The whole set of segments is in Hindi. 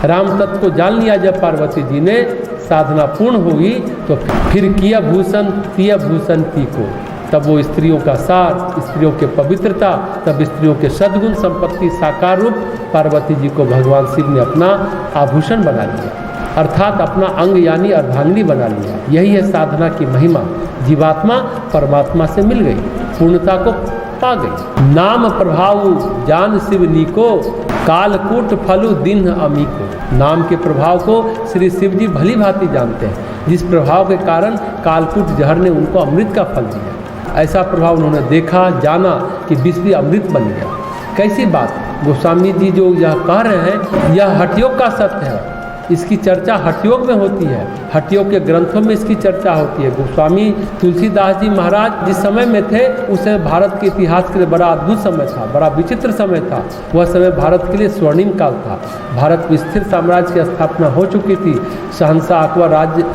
राम तत्व को जान लिया जब पार्वती जी ने, साधना पूर्ण हुई तो फिर किया भूषण तिया भूषण ती को। तब वो स्त्रियों का सार, स्त्रियों के पवित्रता, तब स्त्रियों के सद्गुण संपत्ति साकार रूप पार्वती जी को भगवान शिव ने अपना आभूषण बना लिया, अर्थात अपना अंग यानी अर्धांगिनी बना लिया। यही है साधना की महिमा। जीवात्मा परमात्मा से मिल गई, पूर्णता को पा गई। नाम प्रभाव जान शिव नीको, कालकूट फलु दिन अमीको। नाम के प्रभाव को श्री शिव जी भली भांति जानते हैं, जिस प्रभाव के कारण कालकूट जहर ने उनको अमृत का फल दिया। ऐसा प्रभाव उन्होंने देखा, जाना कि विष भी अमृत बन गया। कैसी बात! गोस्वामी जी जो यह कह रहे हैं यह हठयोग का सत्य है। इसकी चर्चा हठयोग में होती है, हठयोग के ग्रंथों में इसकी चर्चा होती है। गोस्वामी तुलसीदास जी महाराज जिस समय में थे उस समय भारत के इतिहास के लिए बड़ा अद्भुत समय था, बड़ा विचित्र समय था। वह समय भारत के लिए स्वर्णिम काल था। भारत में स्थिर साम्राज्य की स्थापना हो चुकी थी, शहंशाह अकबर राज्य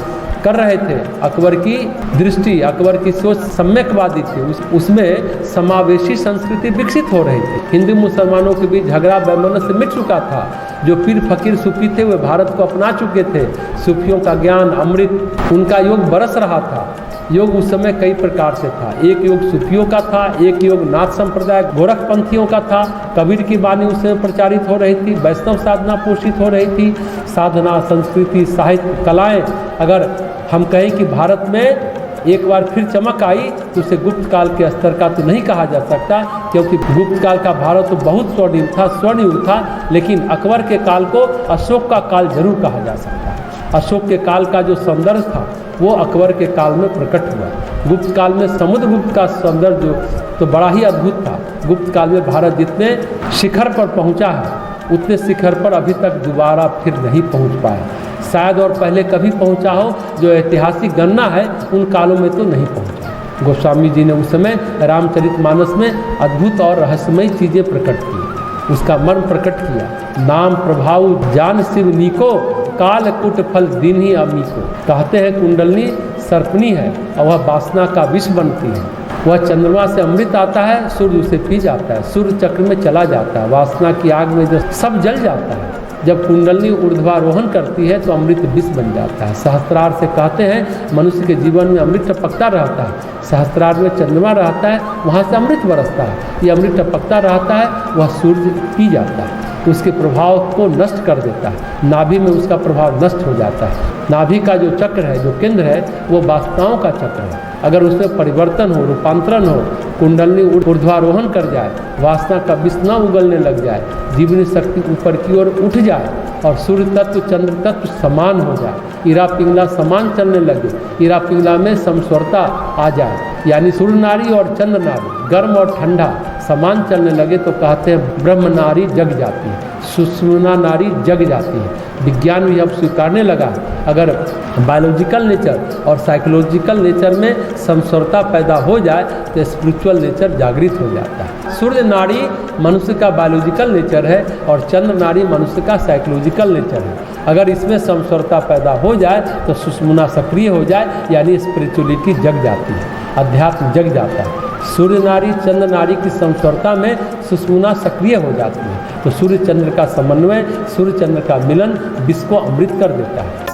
कर रहे थे। अकबर की दृष्टि, अकबर की सोच सम्यकवादी थी, उसमें समावेशी संस्कृति विकसित हो रही थी। हिंदू मुसलमानों के बीच झगड़ा वैमनस्य मिट चुका था। जो पीर फकीर सूफी थे वे भारत को अपना चुके थे। सूफियों का ज्ञान अमृत उनका योग बरस रहा था। योग उस समय कई प्रकार से था। एक योग सूफियों का था, एक योग नाथ संप्रदाय गोरखपंथियों का था। कबीर की वाणी उस समय प्रचारित हो रही थी, वैष्णव साधना पोषित हो रही थी। साधना, संस्कृति, साहित्य, कलाएं, अगर हम कहें कि भारत में एक बार फिर चमक आई तो उसे गुप्त काल के स्तर का तो नहीं कहा जा सकता, क्योंकि गुप्त काल का भारत तो बहुत स्वर्णिम था, स्वर्णयुग था। लेकिन अकबर के काल को अशोक का काल जरूर कहा जा सकता है। अशोक के काल का जो सौंदर्य था वो अकबर के काल में प्रकट हुआ। गुप्त काल में समुद्रगुप्त का सौंदर्य जो तो बड़ा ही अद्भुत था। गुप्त काल में भारत जितने शिखर पर पहुंचा है उतने शिखर पर अभी तक दोबारा फिर नहीं पहुंच पाया। शायद और पहले कभी पहुंचा हो, जो ऐतिहासिक गणना है उन कालों में तो नहीं पहुंचा। गोस्वामी जी ने उस समय रामचरितमानस में अद्भुत और रहस्यमय चीज़ें प्रकट की, उसका मर्म प्रकट किया। नाम प्रभाव जान शिव नीको, कालकूट फल दिन ही अमीको। कहते हैं कुंडलनी सर्पनी है और वह वासना का विष बनती है। वह चंद्रमा से अमृत आता है, सूर्य उसे पी जाता है, सूर्य चक्र में चला जाता है, वासना की आग में जो सब जल जाता है। जब कुंडलनी ऊर्ध्वारोहण करती है तो अमृत विष बन जाता है। सहस्त्रार से कहते हैं मनुष्य के जीवन में अमृत टपकता रहता है। सहस्त्रार में चंद्रमा रहता है, वहाँ से अमृत बरसता है। ये अमृत टपकता रहता है, वह सूर्य पी जाता है, उसके प्रभाव को नष्ट कर देता है। नाभि में उसका प्रभाव नष्ट हो जाता है। नाभि का जो चक्र है, जो केंद्र है, वो वासनाओं का चक्र है। अगर उसमें परिवर्तन हो, रूपांतरण हो, कुंडलनी ऊर्ध्वारोहण कर जाए, वासना का विष न उगलने लग जाए, जीवनी शक्ति ऊपर की ओर उठ जाए और सूर्य तत्व चंद्र तत्व समान हो जाए, ईरा पिंगला समान चलने लगे, ईरा पिंगला में समस्वरता आ जाए, यानी सूर्य नारी और चंद्र नारी, गर्म और ठंडा समान चलने लगे, तो कहते हैं ब्रह्म नारी जग जाती है, सुषुम्ना नारी जग जाती है। विज्ञान भी अब स्वीकारने लगा, अगर बायोलॉजिकल नेचर और साइकोलॉजिकल नेचर में समस्वरता पैदा हो जाए तो स्पिरिचुअल नेचर जागृत हो जाता है। सूर्य नारी मनुष्य का बायोलॉजिकल नेचर है और चंद्र नारी मनुष्य का साइकोलॉजिकल नेचर है। अगर इसमें समस्वरता पैदा हो जाए तो सुषुम्ना सक्रिय हो जाए, यानी स्पिरिचुअलिटी जग जाती है, अध्यात्म जग जाता है। सूर्य नारी चंद्र नारी की समस्वरता में सुषुम्ना सक्रिय हो जाती है, तो सूर्य चंद्र का समन्वय, सूर्य चंद्र का मिलन विश्व को अमृत कर देता है।